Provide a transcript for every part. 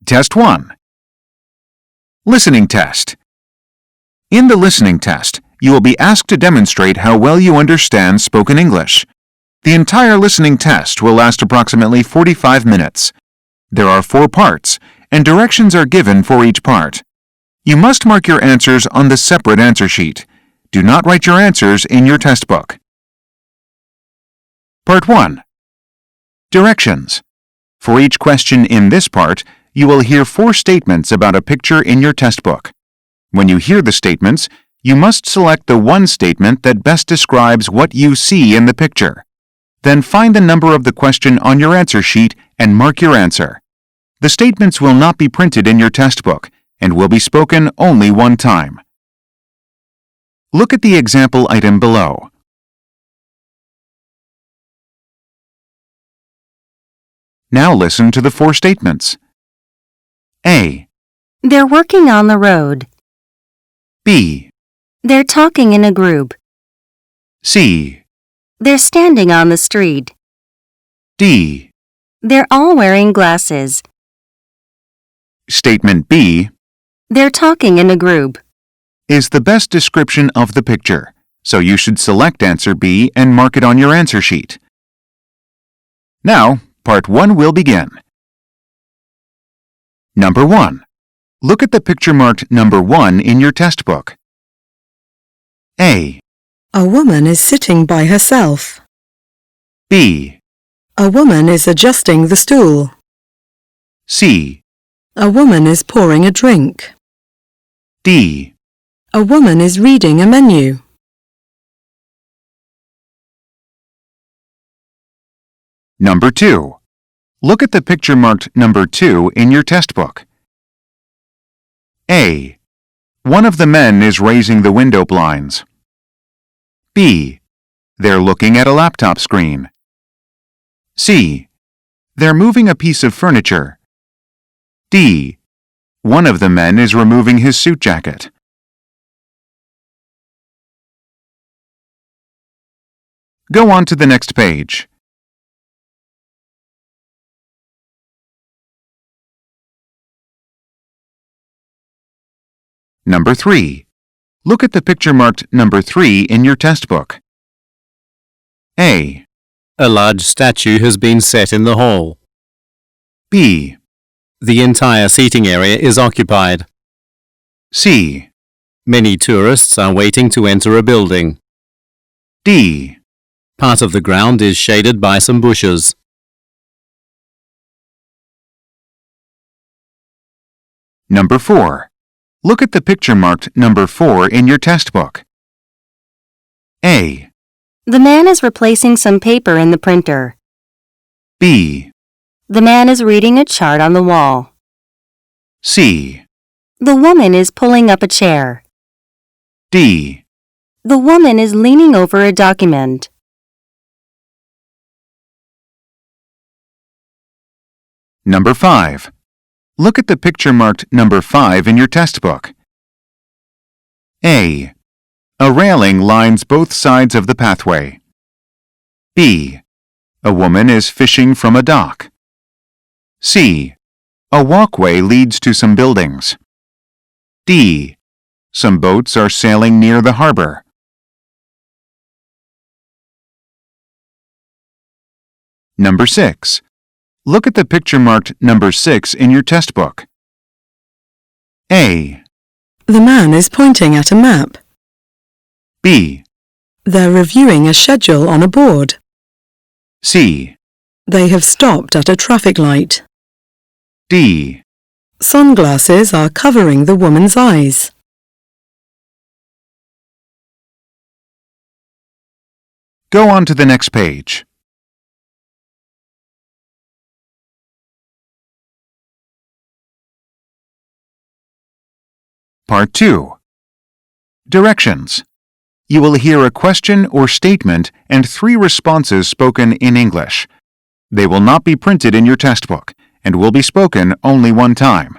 Test 1. Listening test. In the listening test, you will be asked to demonstrate how well you understand spoken English. The entire listening test will last approximately 45 minutes. There are 4 parts, and directions are given for each part. You must mark your answers on the separate answer sheet. Do not write your answers in your test book. Part 1. Directions. For each question in this part, you will hear 4 statements about a picture in your test book. When you hear the statements, you must select the one statement that best describes what you see in the picture. Then find the number of the question on your answer sheet and mark your answer. The statements will not be printed in your test book and will be spoken only one time. Look at the example item below. Now listen to the 4 statements. A. They're working on the road. B. They're talking in a group. C. They're standing on the street. D. They're all wearing glasses. Statement B They're talking in a group. is the best description of the picture, so you should select answer B and mark it on your answer sheet. Now, part 1 will begin. Number 1. Look at the picture marked number 1 in your test book. A. A woman is sitting by herself. B. A woman is adjusting the stool. C. A woman is pouring a drink. D. A woman is reading a menu. Number 2. Look at the picture marked number 2 in your test book. A. One of the men is raising the window blinds. B. They're looking at a laptop screen. C. They're moving a piece of furniture. D. One of the men is removing his suit jacket. Go on to the next page. Number 3. Look at the picture marked number 3 in your test book. A. A large statue has been set in the hall. B. The entire seating area is occupied. C. Many tourists are waiting to enter a building. D. Part of the ground is shaded by some bushes. Number 4. Look at the picture marked number 4 in your test book. A. The man is replacing some paper in the printer. B. The man is reading a chart on the wall. C. The woman is pulling up a chair. D. The woman is leaning over a document. Number 5. Look at the picture marked number 5 in your test book. A. A railing lines both sides of the pathway. B. A woman is fishing from a dock. C. A walkway leads to some buildings. D. Some boats are sailing near the harbor. Number 6. Look at the picture marked number 6 in your test book. A. The man is pointing at a map. B. They're reviewing a schedule on a board. C. They have stopped at a traffic light. D. Sunglasses are covering the woman's eyes. Go on to the next page. Part 2. Directions. You will hear a question or statement and 3 responses spoken in English. They will not be printed in your test book and will be spoken only one time.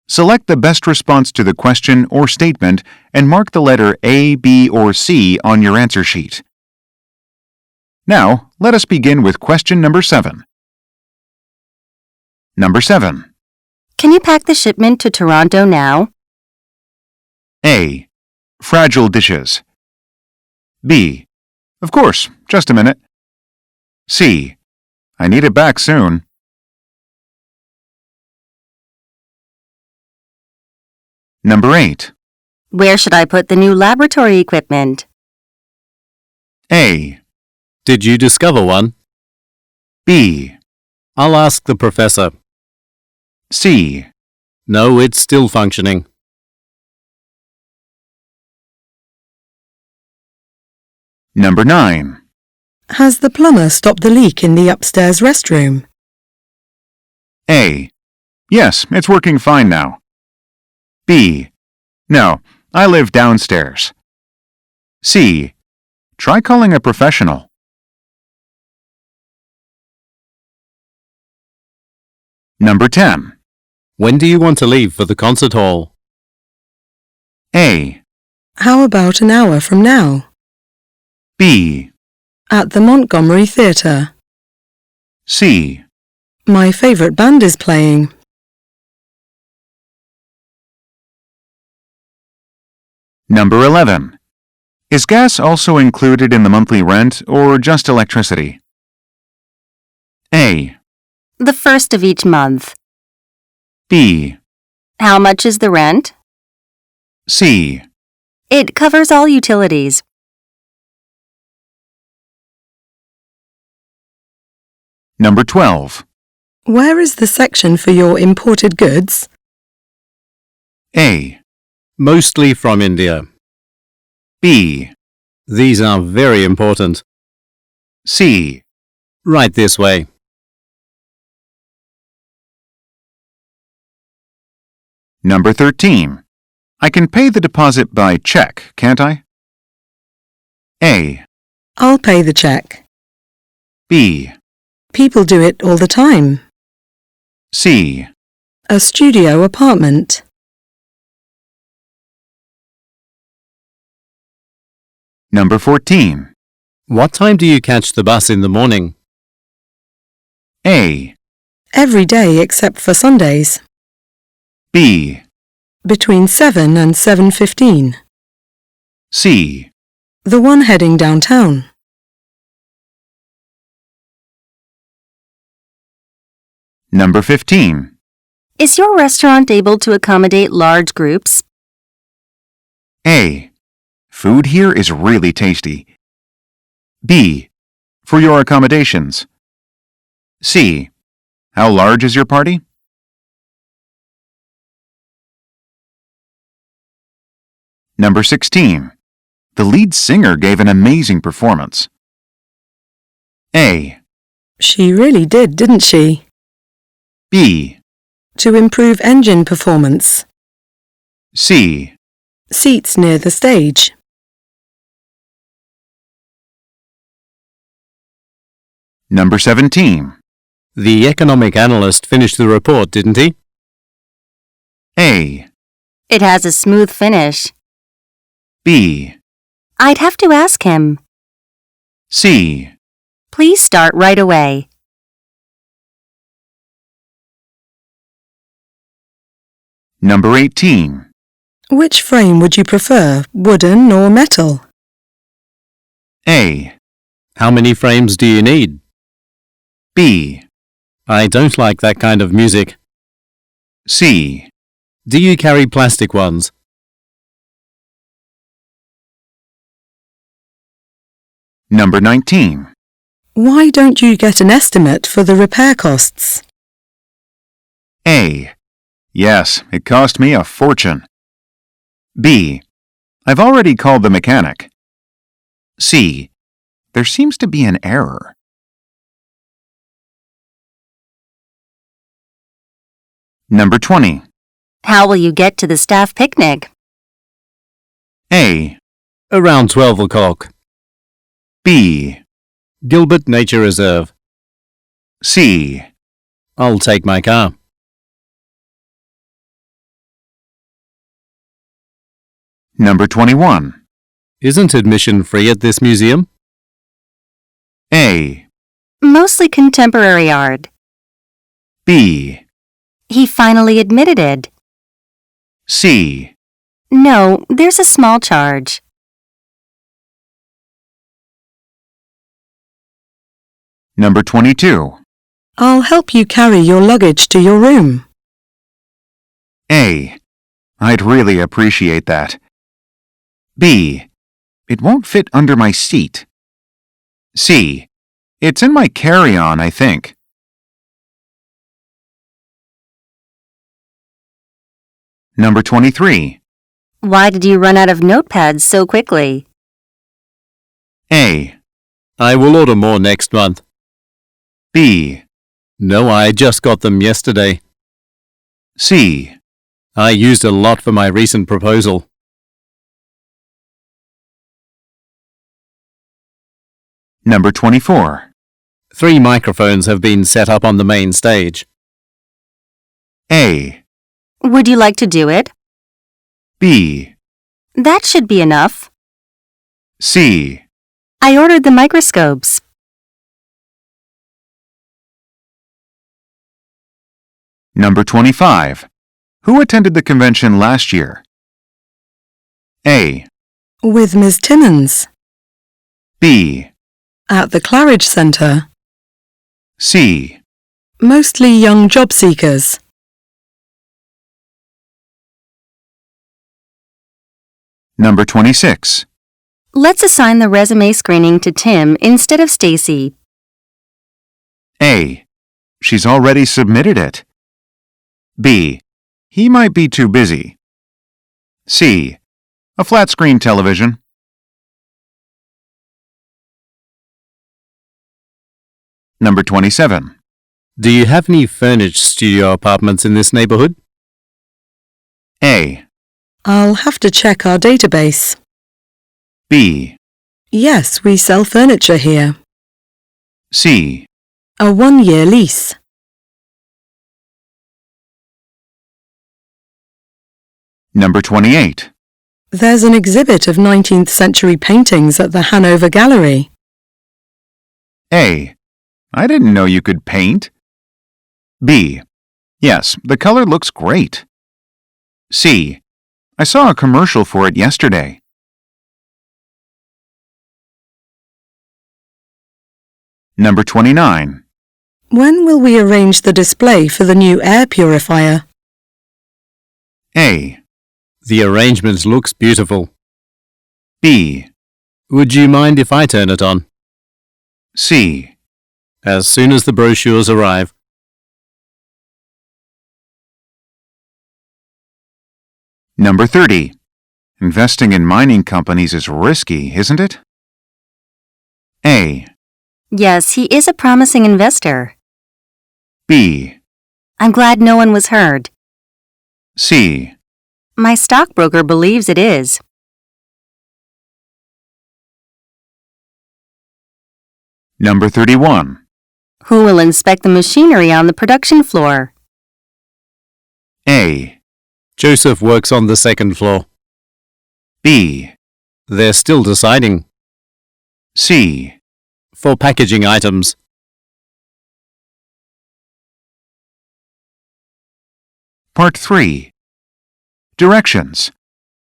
Select the best response to the question or statement and mark the letter A, B, or C on your answer sheet. Now, let us begin with question number 7. Number 7. Can you pack the shipment to Toronto now? A. Fragile dishes. B. Of course, just a minute. C. I need it back soon. Number 8. Where should I put the new laboratory equipment? A. Did you discover one? B. I'll ask the professor. C. No, it's still functioning. Number 9. Has the plumber stopped the leak in the upstairs restroom? A. Yes, it's working fine now. B. No, I live downstairs. C. Try calling a professional. Number 10. When do you want to leave for the concert hall? A. How about an hour from now? B. At the Montgomery Theatre. C. My favourite band is playing. Number 11. Is gas also included in the monthly rent or just electricity? A. The first of each month. B. How much is the rent? C. It covers all utilities. Number 12. Where is the section for your imported goods? A. Mostly from India. B. These are very important. C. Right this way. Number 13. I can pay the deposit by check, can't I? A. I'll pay the cheque. B. People do it all the time. C. A studio apartment. Number 14. What time do you catch the bus in the morning? A. Every day except for Sundays. B. Between 7 and 7:15. C. The one heading downtown. Number 15. Is your restaurant able to accommodate large groups? A. Food here is really tasty. B. For your accommodations. C. How large is your party? Number 16. The lead singer gave an amazing performance. A. She really did, didn't she? B. To improve engine performance. C. Seats near the stage. Number 17. The economic analyst finished the report, didn't he? A. It has a smooth finish. B. I'd have to ask him. C. Please start right away. Number 18. Which frame would you prefer, wooden or metal? A. How many frames do you need? B. I don't like that kind of music. C. Do you carry plastic ones? Number 19. Why don't you get an estimate for the repair costs? A. Yes, it cost me a fortune. B. I've already called the mechanic. C. There seems to be an error. Number 20. How will you get to the staff picnic? A. Around 12 o'clock. B. Gilbert Nature Reserve. C. I'll take my car. Number 21. Isn't admission free at this museum? A. Mostly contemporary art. B. He finally admitted it. C. No, there's a small charge. Number 22. I'll help you carry your luggage to your room. A. I'd really appreciate that. B. It won't fit under my seat. C. It's in my carry-on, I think. Number 23. Why did you run out of notepads so quickly? A. I will order more next month. B. No, I just got them yesterday. C. I used a lot for my recent proposal. Number 24. 3 microphones have been set up on the main stage. A. Would you like to do it? B. That should be enough. C. I ordered the microscopes. Number 25. Who attended the convention last year? A. With Ms. Timmons. B. At the Claridge Centre. C. Mostly young job seekers. Number 26. Let's assign the resume screening to Tim instead of Stacy. A. She's already submitted it. B. He might be too busy. C. A flat-screen television. Number 27. Do you have any furnished studio apartments in this neighborhood? A. I'll have to check our database. B. Yes, we sell furniture here. C. A 1-year lease. Number 28. There's an exhibit of 19th century paintings at the Hanover Gallery. A. I didn't know you could paint. B. Yes, the color looks great. C. I saw a commercial for it yesterday. Number 29. When will we arrange the display for the new air purifier? A. The arrangement looks beautiful. B. Would you mind if I turn it on? C. As soon as the brochures arrive. Number 30. Investing in mining companies is risky, isn't it? A. Yes, he is a promising investor. B. I'm glad no one was hurt. C. My stockbroker believes it is. Number 31. Who will inspect the machinery on the production floor? A. Joseph works on the second floor. B. They're still deciding. C. For packaging items. Part 3. Directions.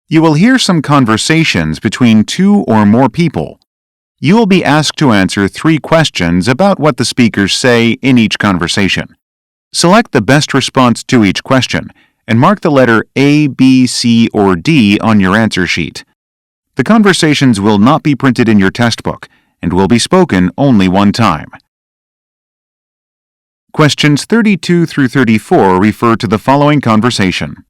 You will hear some conversations between 2 or more people. You will be asked to answer 3 questions about what the speakers say in each conversation. Select the best response to each question and mark the letter A, B, C, or D on your answer sheet. The conversations will not be printed in your test book and will be spoken only one time. Questions 32 through 34 refer to the following conversation.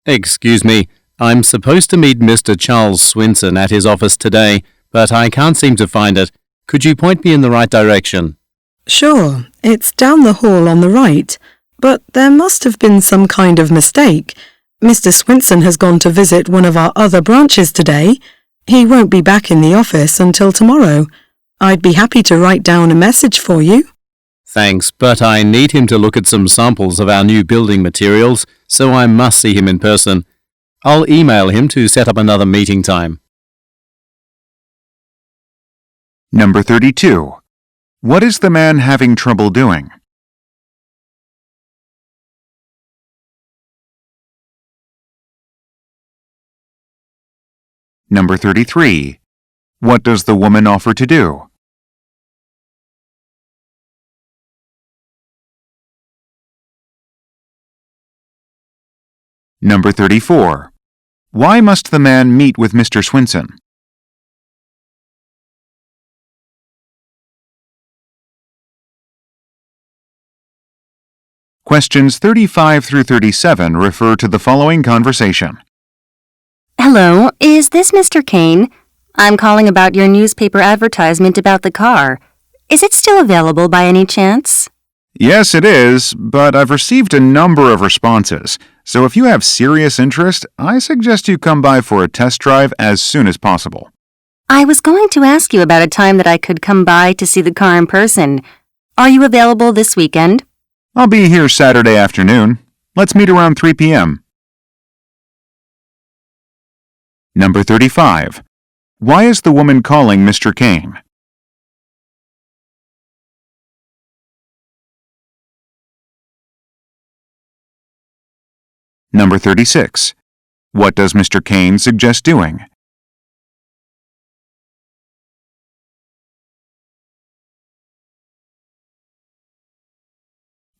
Excuse me, I'm supposed to meet Mr. Charles Swinson at his office today, but I can't seem to find it. Could you point me in the right direction? Sure, it's down the hall on the right, but there must have been some kind of mistake. Mr. Swinson has gone to visit one of our other branches today. He won't be back in the office until tomorrow. I'd be happy to write down a message for you. Thanks, but I need him to look at some samples of our new building materials, so I must see him in person. I'll email him to set up another meeting time. Number 32. What is the man having trouble doing? Number 33. What does the woman offer to do? Number 34. Why must the man meet with Mr. Swinson? Questions 35 through 37 refer to the following conversation. Hello, is this Mr. Kane? I'm calling about your newspaper advertisement about the car. Is it still available by any chance? Yes, it is, but I've received a number of responses, so if you have serious interest, I suggest you come by for a test drive as soon as possible. I was going to ask you about a time that I could come by to see the car in person. Are you available this weekend? I'll be here Saturday afternoon. Let's meet around 3 p.m. Number 35. Why is the woman calling Mr. Kane? Number 36. What does Mr. Kane suggest doing?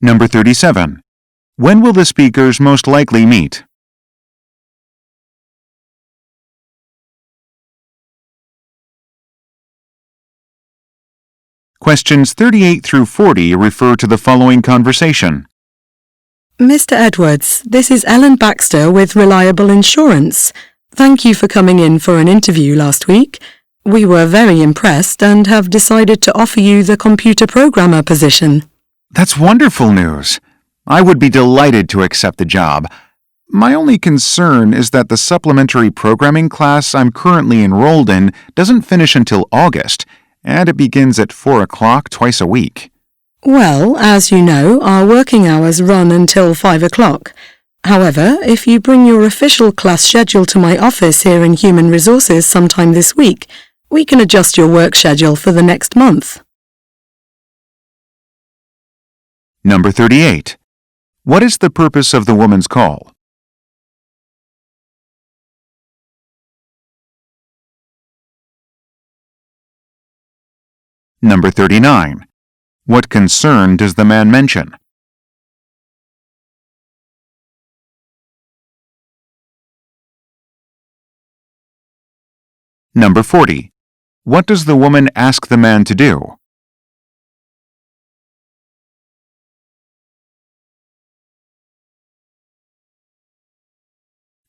Number 37. When will the speakers most likely meet? Questions 38 through 40 refer to the following conversation. Mr. Edwards, this is Ellen Baxter with Reliable Insurance. Thank you for coming in for an interview last week. We were very impressed and have decided to offer you the computer programmer position. That's wonderful news. I would be delighted to accept the job. My only concern is that the supplementary programming class I'm currently enrolled in doesn't finish until August, and it begins at 4 o'clock twice a week. Well, as you know, our working hours run until 5 o'clock. However, if you bring your official class schedule to my office here in Human Resources sometime this week, we can adjust your work schedule for the next month. Number 38. What is the purpose of the woman's call? Number 39. What concern does the man mention? Number 40. What does the woman ask the man to do?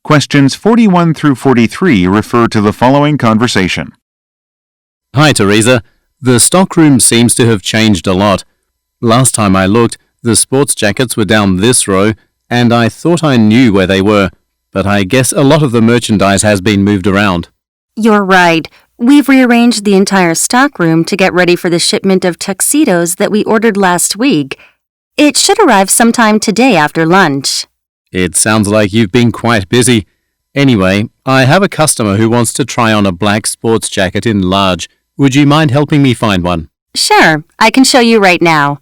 Questions 41 through 43 refer to the following conversation. Hi, Teresa. The stockroom seems to have changed a lot. Last time I looked, the sports jackets were down this row, and I thought I knew where they were, but I guess a lot of the merchandise has been moved around. You're right. We've rearranged the entire stockroom to get ready for the shipment of tuxedos that we ordered last week. It should arrive sometime today after lunch. It sounds like you've been quite busy. Anyway, I have a customer who wants to try on a black sports jacket in large. Would you mind helping me find one? Sure, I can show you right now.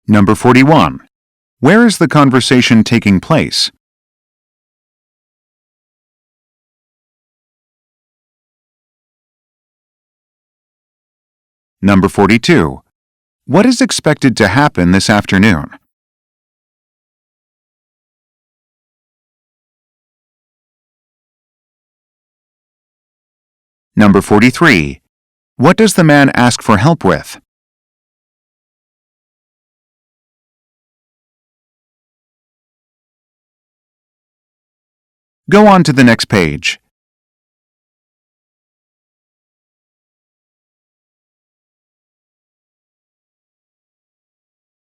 Number 41. Where is the conversation taking place? Number 42. What is expected to happen this afternoon? Number 43. What does the man ask for help with? Go on to the next page.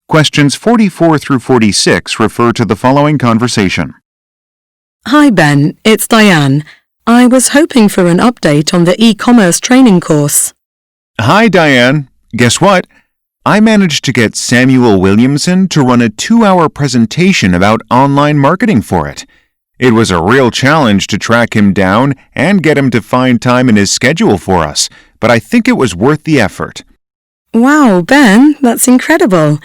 Questions 44 through 46 refer to the following conversation. Hi Ben, it's Diane. I was hoping for an update on the e-commerce training course. Hi, Diane. Guess what? I managed to get Samuel Williamson to run a 2-hour presentation about online marketing for it. It was a real challenge to track him down and get him to find time in his schedule for us, but I think it was worth the effort. Wow, Ben, that's incredible.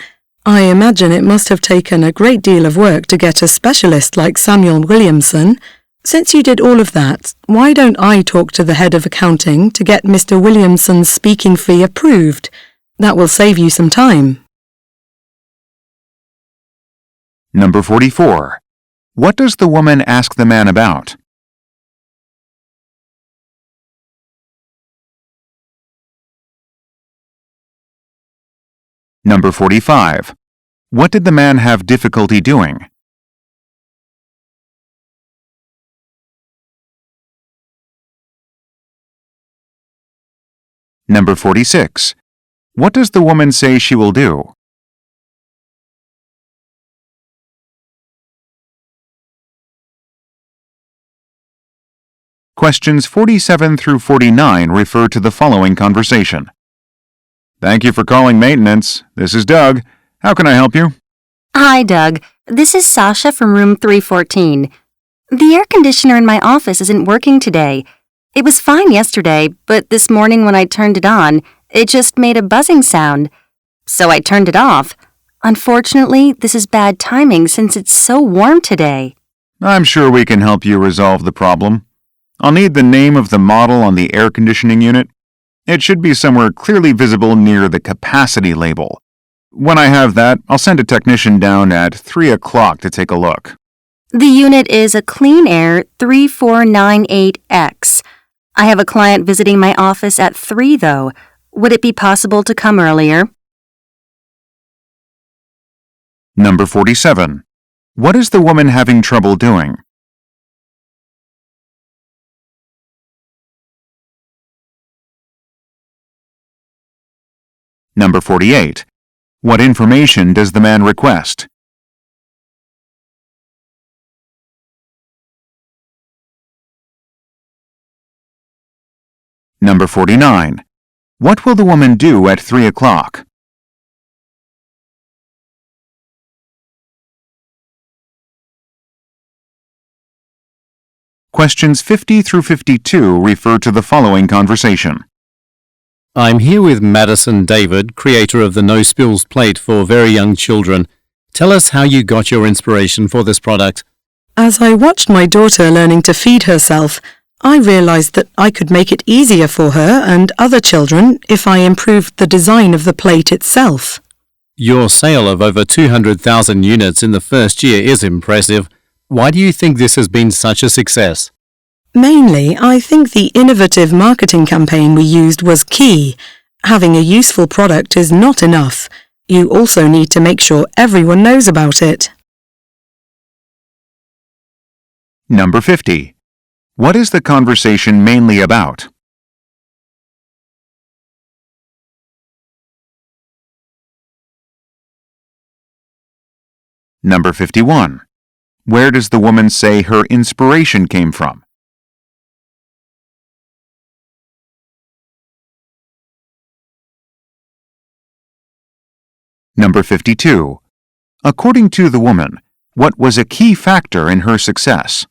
I imagine it must have taken a great deal of work to get a specialist like Samuel Williamson. Since you did all of that, why don't I talk to the head of accounting to get Mr. Williamson's speaking fee approved? That will save you some time. Number 44. What does the woman ask the man about? Number 45. What did the man have difficulty doing? Number 46. What does the woman say she will do? Questions 47 through 49 refer to the following conversation. Thank you for calling maintenance. This is Doug. How can I help you? Hi, Doug. This is Sasha from room 314. The air conditioner in my office isn't working today. It was fine yesterday, but this morning when I turned it on, it just made a buzzing sound. So I turned it off. Unfortunately, this is bad timing since it's so warm today. I'm sure we can help you resolve the problem. I'll need the name of the model on the air conditioning unit. It should be somewhere clearly visible near the capacity label. When I have that, I'll send a technician down at 3 o'clock to take a look. The unit is a Clean Air 3498X. I have a client visiting my office at 3, though. Would it be possible to come earlier? Number 47. What is the woman having trouble doing? Number 48. What information does the man request? Number 49. What will the woman do at 3 o'clock? Questions 50 through 52 refer to the following conversation. I'm here with Madison David, creator of the No Spills plate for very young children. Tell us how you got your inspiration for this product. As I watched my daughter learning to feed herself, I realized that I could make it easier for her and other children if I improved the design of the plate itself. Your sale of over 200,000 units in the first year is impressive. Why do you think this has been such a success? Mainly, I think the innovative marketing campaign we used was key. Having a useful product is not enough. You also need to make sure everyone knows about it. Number 50. What is the conversation mainly about? Number 51. Where does the woman say her inspiration came from? Number 52. According to the woman, what was a key factor in her success?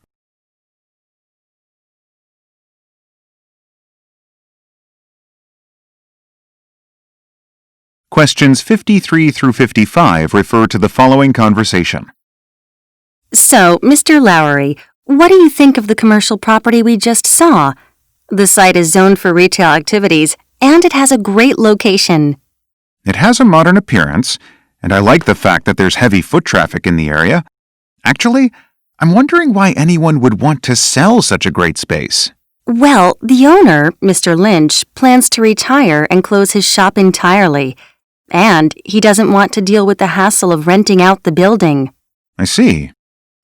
Questions 53 through 55 refer to the following conversation. So, Mr. Lowery, what do you think of the commercial property we just saw? The site is zoned for retail activities, and it has a great location. It has a modern appearance, and I like the fact that there's heavy foot traffic in the area. Actually, I'm wondering why anyone would want to sell such a great space. Well, the owner, Mr. Lynch, plans to retire and close his shop entirely. And he doesn't want to deal with the hassle of renting out the building. I see.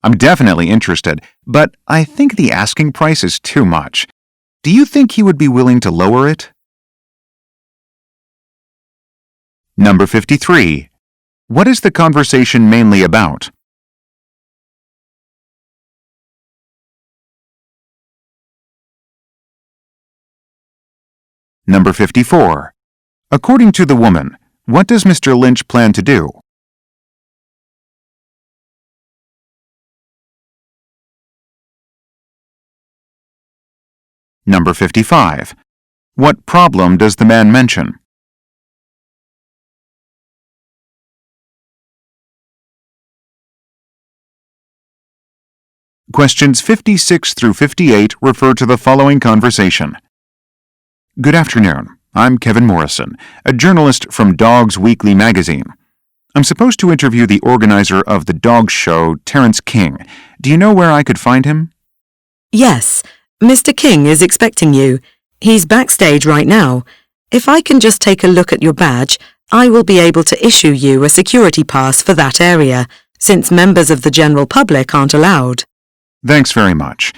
I'm definitely interested, but I think the asking price is too much. Do you think he would be willing to lower it? Number 53. What is the conversation mainly about? Number 54. According to the woman, what does Mr. Lynch plan to do? Number 55. What problem does the man mention? Questions 56 through 58 refer to the following conversation. Good afternoon. I'm Kevin Morrison, a journalist from Dogs Weekly magazine. I'm supposed to interview the organizer of the dog show, Terence King. Do you know where I could find him? Yes, Mr. King is expecting you. He's backstage right now. If I can just take a look at your badge, I will be able to issue you a security pass for that area, since members of the general public aren't allowed. Thanks very much.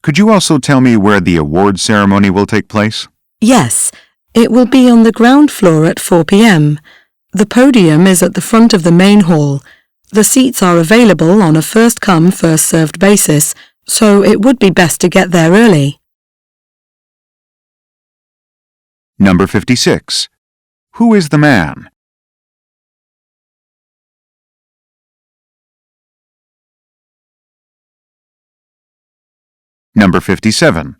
Could you also tell me where the award ceremony will take place? Yes, it will be on the ground floor at 4 p.m. The podium is at the front of the main hall. The seats are available on a first-come, first-served basis, so it would be best to get there early. Number 56. Who is the man? Number 57.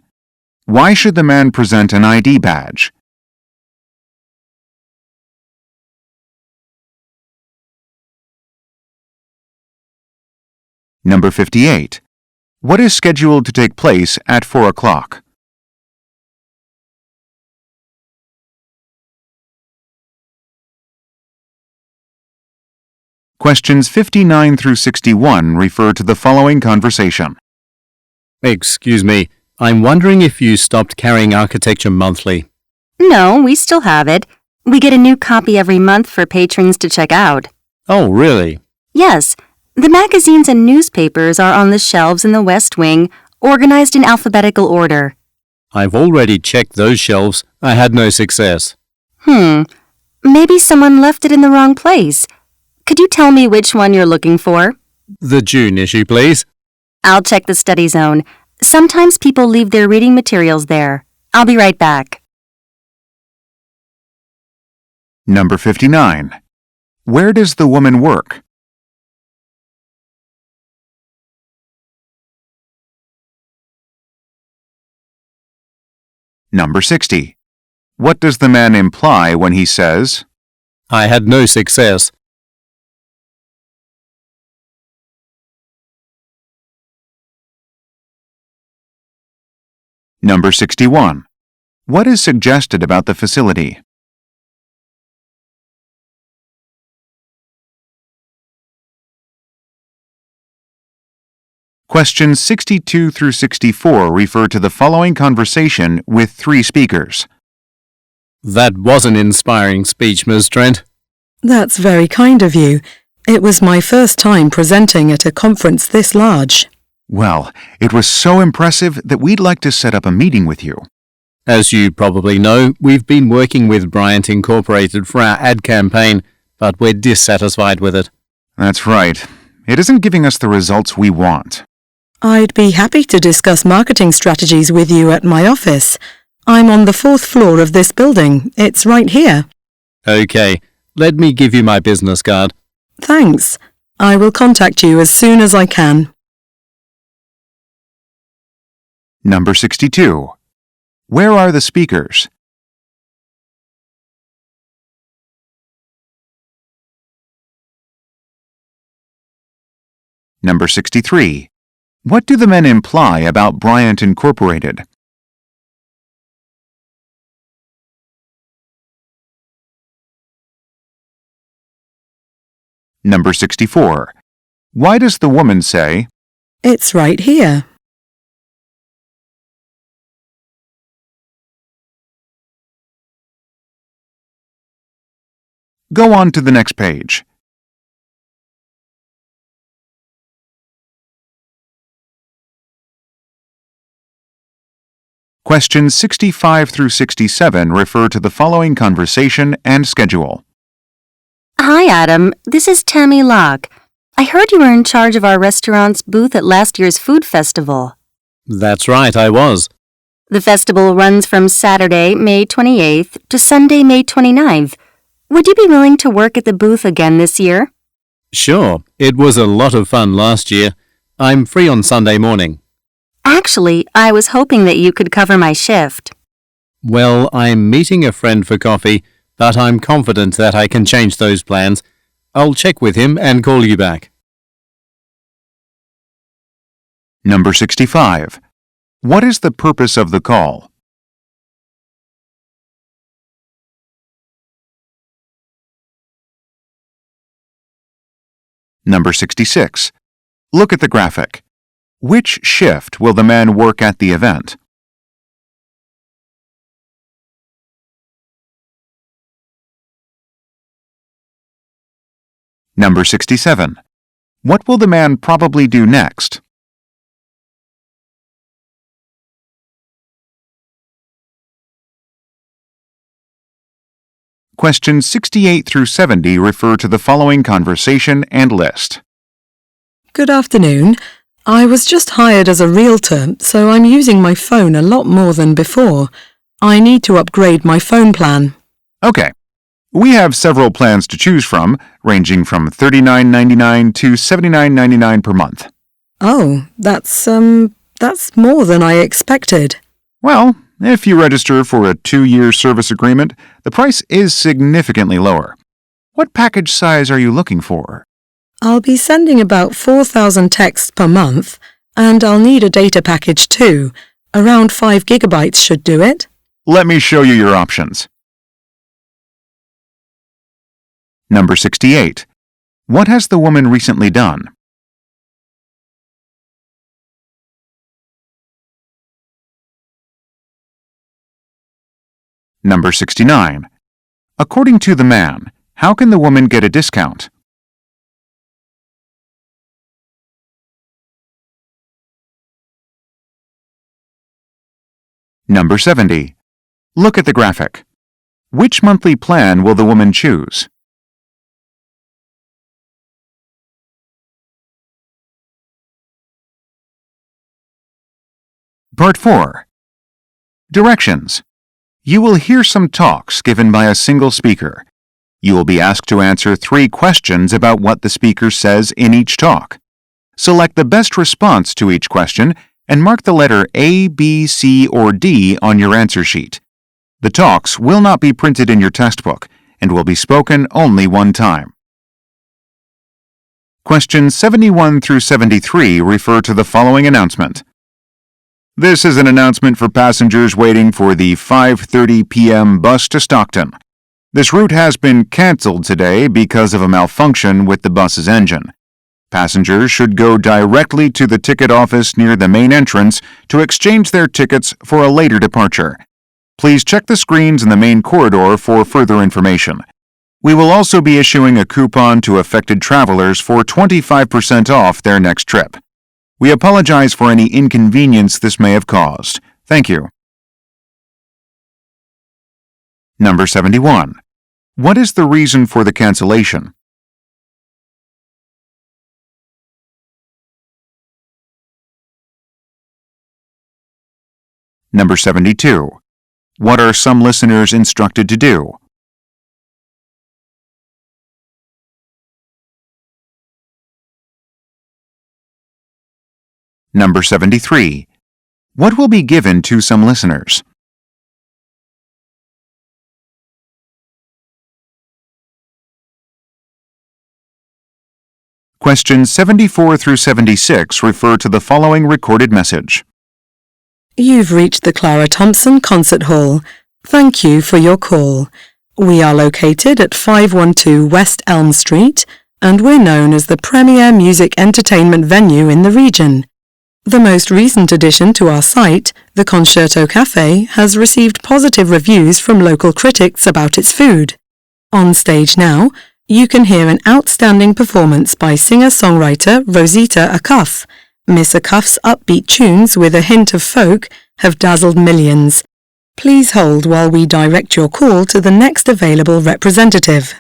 Why should the man present an ID badge? Number 58. What is scheduled to take place at 4 o'clock? Questions 59 through 61 refer to the following conversation. Excuse me, I'm wondering if you stopped carrying Architecture Monthly. No, we still have it. We get a new copy every month for patrons to check out. Oh, really? Yes, the magazines and newspapers are on the shelves in the West Wing, organized in alphabetical order. I've already checked those shelves. I had no success. Maybe someone left it in the wrong place. Could you tell me which one you're looking for? The June issue, please. I'll check the study zone. Sometimes people leave their reading materials there. I'll be right back. Number 59. Where does the woman work? Number 60. What does the man imply when he says, I had no success. Number 61. What is suggested about the facility? Questions 62 through 64 refer to the following conversation with 3 speakers. That was an inspiring speech, Ms. Trent. That's very kind of you. It was my first time presenting at a conference this large. Well, it was so impressive that we'd like to set up a meeting with you. As you probably know, we've been working with Bryant Incorporated for our ad campaign, but we're dissatisfied with it. That's right. It isn't giving us the results we want. I'd be happy to discuss marketing strategies with you at my office. I'm on the 4th floor of this building. It's right here. Okay, let me give you my business card. Thanks. I will contact you as soon as I can. Number 62. Where are the speakers? Number 63. What do the men imply about Bryant Incorporated? Number 64. Why does the woman say, It's right here. Go on to the next page. Questions 65 through 67 refer to the following conversation and schedule. Hi, Adam. This is Tammy Locke. I heard you were in charge of our restaurant's booth at last year's food festival. That's right, I was. The festival runs from Saturday, May 28th to Sunday, May 29th. Would you be willing to work at the booth again this year? Sure, it was a lot of fun last year. I'm free on Sunday morning. Actually, I was hoping that you could cover my shift. Well, I'm meeting a friend for coffee, but I'm confident that I can change those plans. I'll check with him and call you back. Number 65. What is the purpose of the call? Number 66. Look at the graphic. Which shift will the man work at the event? Number 67. What will the man probably do next? Questions 68 through 70 refer to the following conversation and list. Good afternoon. I was just hired as a realtor, so I'm using my phone a lot more than before. I need to upgrade my phone plan. Okay. We have several plans to choose from, ranging from $39.99 to $79.99 per month. Oh, that's more than I expected. Well, if you register for a 2-year service agreement, the price is significantly lower. What package size are you looking for? I'll be sending about 4,000 texts per month, and I'll need a data package too. Around 5 gigabytes should do it. Let me show you your options. Number 68. What has the woman recently done? Number 69. According to the man, how can the woman get a discount? Number 70. Look at the graphic. Which monthly plan will the woman choose? Part 4. Directions. You will hear some talks given by a single speaker. You will be asked to answer 3 questions about what the speaker says in each talk. Select the best response to each question and mark the letter A, B, C, or D on your answer sheet. The talks will not be printed in your test book and will be spoken only one time. Questions 71 through 73 refer to the following announcement. This is an announcement for passengers waiting for the 5:30 p.m. bus to Stockton. This route has been canceled today because of a malfunction with the bus's engine. Passengers should go directly to the ticket office near the main entrance to exchange their tickets for a later departure. Please check the screens in the main corridor for further information. We will also be issuing a coupon to affected travelers for 25% off their next trip. We apologize for any inconvenience this may have caused. Thank you. Number 71. What is the reason for the cancellation? Number 72. What are some listeners instructed to do? Number 73. What will be given to some listeners? Questions 74 through 76 refer to the following recorded message. You've reached the Clara Thompson Concert Hall. Thank you for your call. We are located at 512 West Elm Street, and we're known as the premier music entertainment venue in the region. The most recent addition to our site, the Concerto Cafe, has received positive reviews from local critics about its food. On stage now, you can hear an outstanding performance by singer-songwriter Rosita Acuff. Miss Acuff's upbeat tunes with a hint of folk have dazzled millions. Please hold while we direct your call to the next available representative.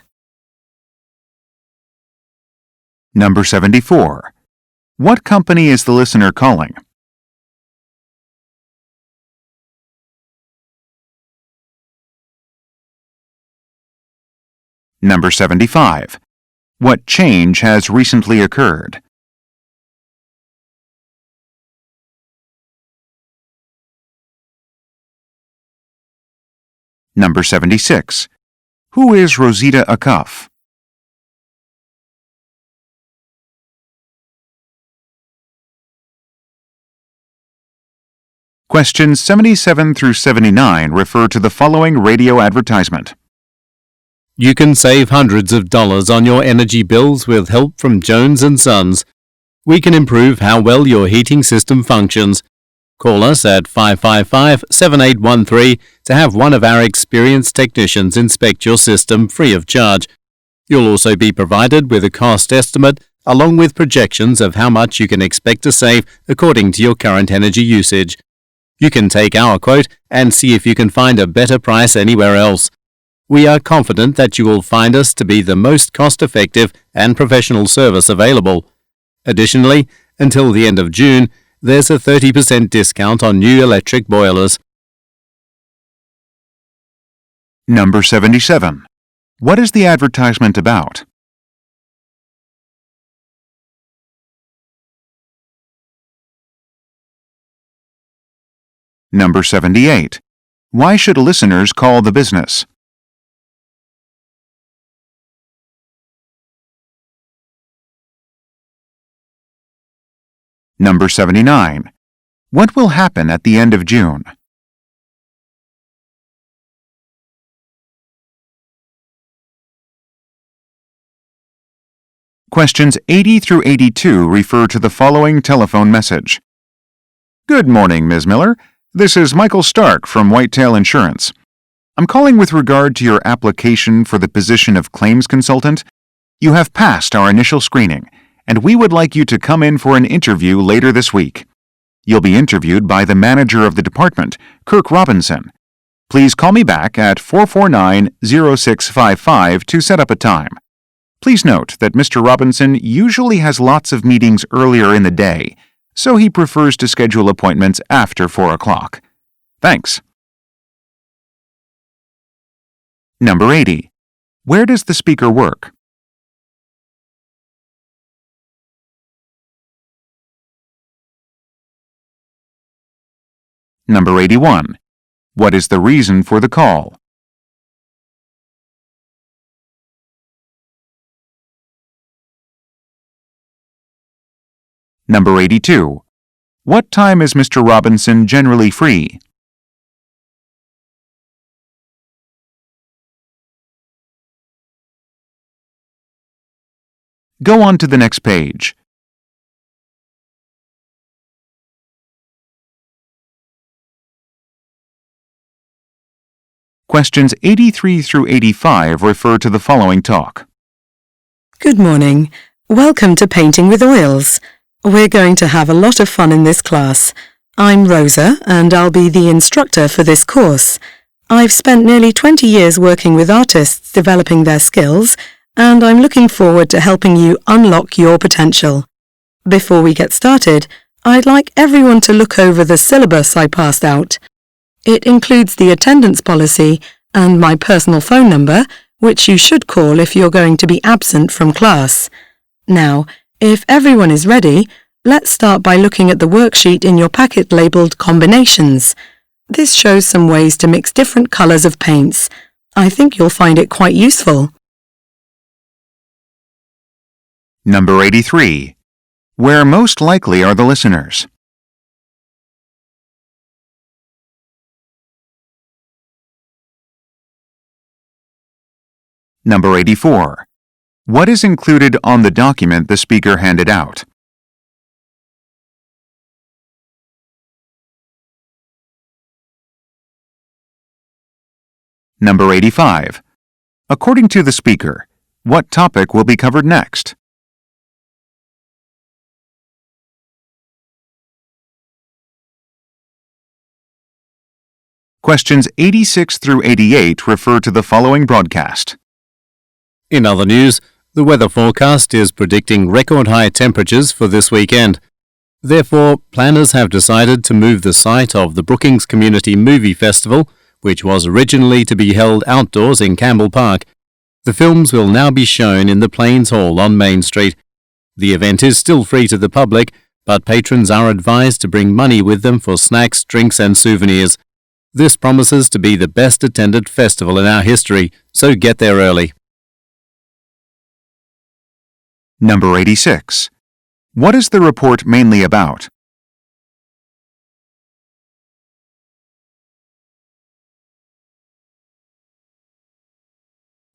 Number 74. What company is the listener calling? Number 75. What change has recently occurred? Number 76. Who is Rosita Acuff? Questions 77 through 79 refer to the following radio advertisement. You can save hundreds of dollars on your energy bills with help from Jones & Sons. We can improve how well your heating system functions. Call us at 555-7813 to have one of our experienced technicians inspect your system free of charge. You'll also be provided with a cost estimate along with projections of how much you can expect to save according to your current energy usage. You can take our quote and see if you can find a better price anywhere else. We are confident that you will find us to be the most cost-effective and professional service available. Additionally, until the end of June, there's a 30% discount on new electric boilers. Number 77. What is the advertisement about? Number 78. Why should listeners call the business? Number 79. What will happen at the end of June? Questions 80 through 82 refer to the following telephone message. Good morning, Ms. Miller. This is Michael Stark from Whitetail Insurance. I'm calling with regard to your application for the position of claims consultant. You have passed our initial screening, and we would like you to come in for an interview later this week. You'll be interviewed by the manager of the department, Kirk Robinson. Please call me back at 449-0655 to set up a time. Please note that Mr. Robinson usually has lots of meetings earlier in the day, so he prefers to schedule appointments after 4 o'clock. Thanks. Number 80. Where does the speaker work? Number 81. What is the reason for the call? Number 82. What time is Mr. Robinson generally free? Go on to the next page. Questions 83 through 85 refer to the following talk. Good morning. Welcome to Painting with Oils. We're going to have a lot of fun in this class. I'm Rosa, and I'll be the instructor for this course. I've spent nearly 20 years working with artists developing their skills, and I'm looking forward to helping you unlock your potential. Before we get started, I'd like everyone to look over the syllabus I passed out. It includes the attendance policy and my personal phone number, which you should call if you're going to be absent from class. Now, if everyone is ready, let's start by looking at the worksheet in your packet labelled Combinations. This shows some ways to mix different colours of paints. I think you'll find it quite useful. Number 83. Where most likely are the listeners? Number 84. What is included on the document the speaker handed out? Number 85. According to the speaker, what topic will be covered next? Questions 86 through 88 refer to the following broadcast. In other news, the weather forecast is predicting record-high temperatures for this weekend. Therefore, planners have decided to move the site of the Brookings Community Movie Festival, which was originally to be held outdoors in Campbell Park. The films will now be shown in the Plains Hall on Main Street. The event is still free to the public, but patrons are advised to bring money with them for snacks, drinks and souvenirs. This promises to be the best attended festival in our history, so get there early. Number 86. What is the report mainly about?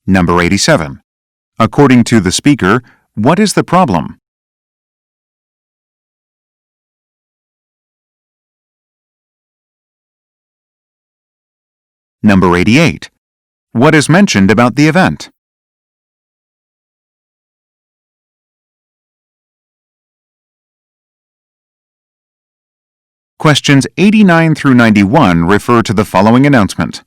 Number 87. According to the speaker, what is the problem? Number 88. What is mentioned about the event? Questions 89 through 91 refer to the following announcement.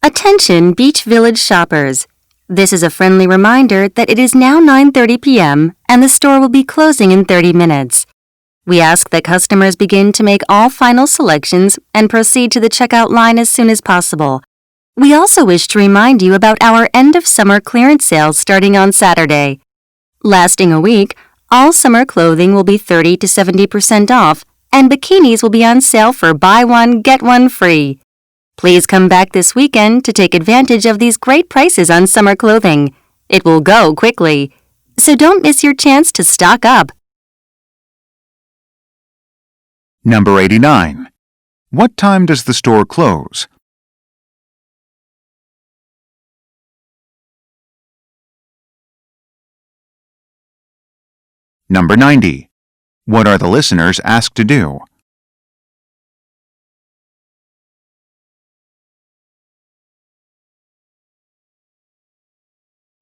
Attention Beach Village shoppers. This is a friendly reminder that it is now 9:30 p.m. and the store will be closing in 30 minutes. We ask that customers begin to make all final selections and proceed to the checkout line as soon as possible. We also wish to remind you about our end-of-summer clearance sales starting on Saturday. Lasting a week, all summer clothing will be 30 to 70% off, and bikinis will be on sale for buy one, get one free. Please come back this weekend to take advantage of these great prices on summer clothing. It will go quickly, so don't miss your chance to stock up. Number 89. What time does the store close? Number 90. What are the listeners asked to do?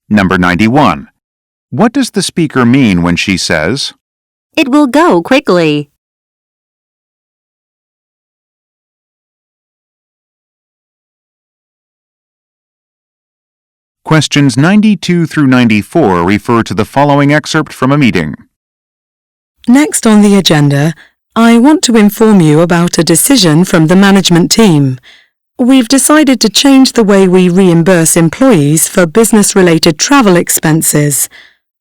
Number 91. What does the speaker mean when she says, It will go quickly? Questions 92 through 94 refer to the following excerpt from a meeting. Next on the agenda, I want to inform you about a decision from the management team. We've decided to change the way we reimburse employees for business-related travel expenses.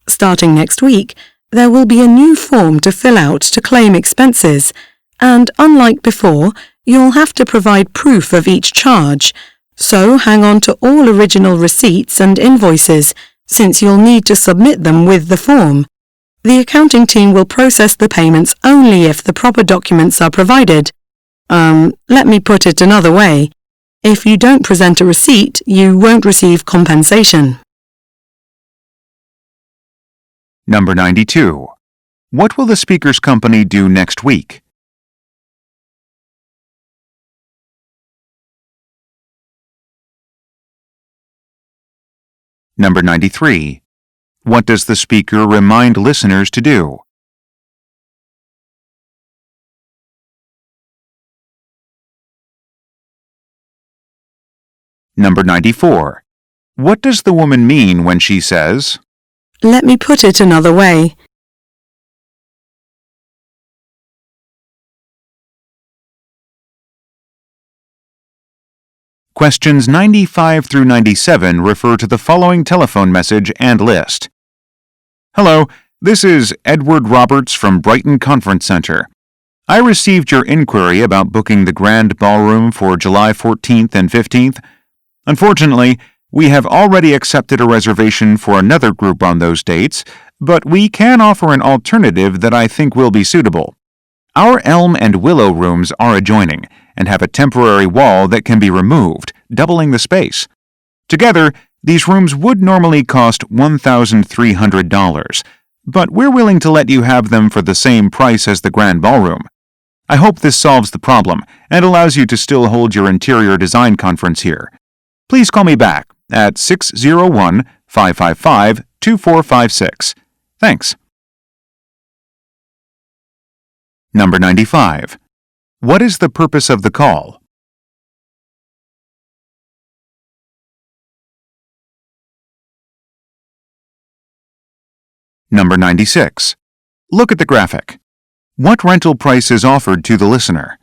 Starting next week, there will be a new form to fill out to claim expenses, and unlike before, you'll have to provide proof of each charge. So hang on to all original receipts and invoices, since you'll need to submit them with the form. The accounting team will process the payments only if the proper documents are provided. Let me put it another way. If you don't present a receipt, you won't receive compensation. Number 92. What will the speaker's company do next week? Number 93. What does the speaker remind listeners to do? Number 94. What does the woman mean when she says, Let me put it another way. Questions 95 through 97 refer to the following telephone message and list. Hello, this is Edward Roberts from Brighton Conference Center. I received your inquiry about booking the Grand Ballroom for July 14th and 15th. Unfortunately, we have already accepted a reservation for another group on those dates, but we can offer an alternative that I think will be suitable. Our elm and willow rooms are adjoining and have a temporary wall that can be removed, doubling the space. Together, these rooms would normally cost $1,300, but we're willing to let you have them for the same price as the Grand Ballroom. I hope this solves the problem and allows you to still hold your interior design conference here. Please call me back at 601-555-2456. Thanks. Number 95. What is the purpose of the call? Number 96. Look at the graphic. What rental price is offered to the listener?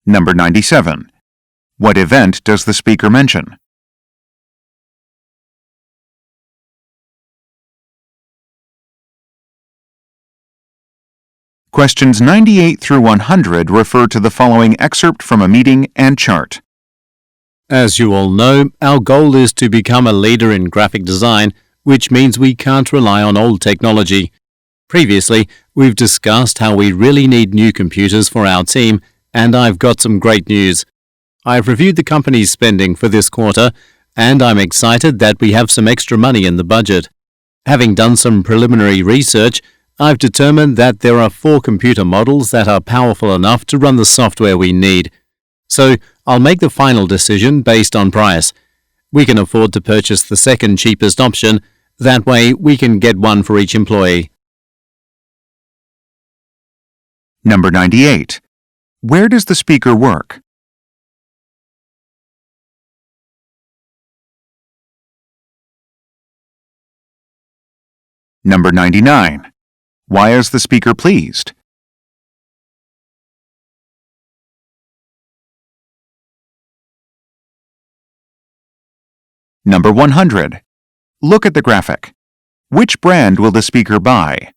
Number 97. What event does the speaker mention? Questions 98 through 100 refer to the following excerpt from a meeting and chart. As you all know, our goal is to become a leader in graphic design, which means we can't rely on old technology. Previously, we've discussed how we really need new computers for our team, and I've got some great news. I've reviewed the company's spending for this quarter, and I'm excited that we have some extra money in the budget. Having done some preliminary research, I've determined that there are 4 computer models that are powerful enough to run the software we need. So, I'll make the final decision based on price. We can afford to purchase the second cheapest option. That way, we can get one for each employee. Number 98. Where does the speaker work? Number 99. Why is the speaker pleased? Number 100. Look at the graphic. Which brand will the speaker buy?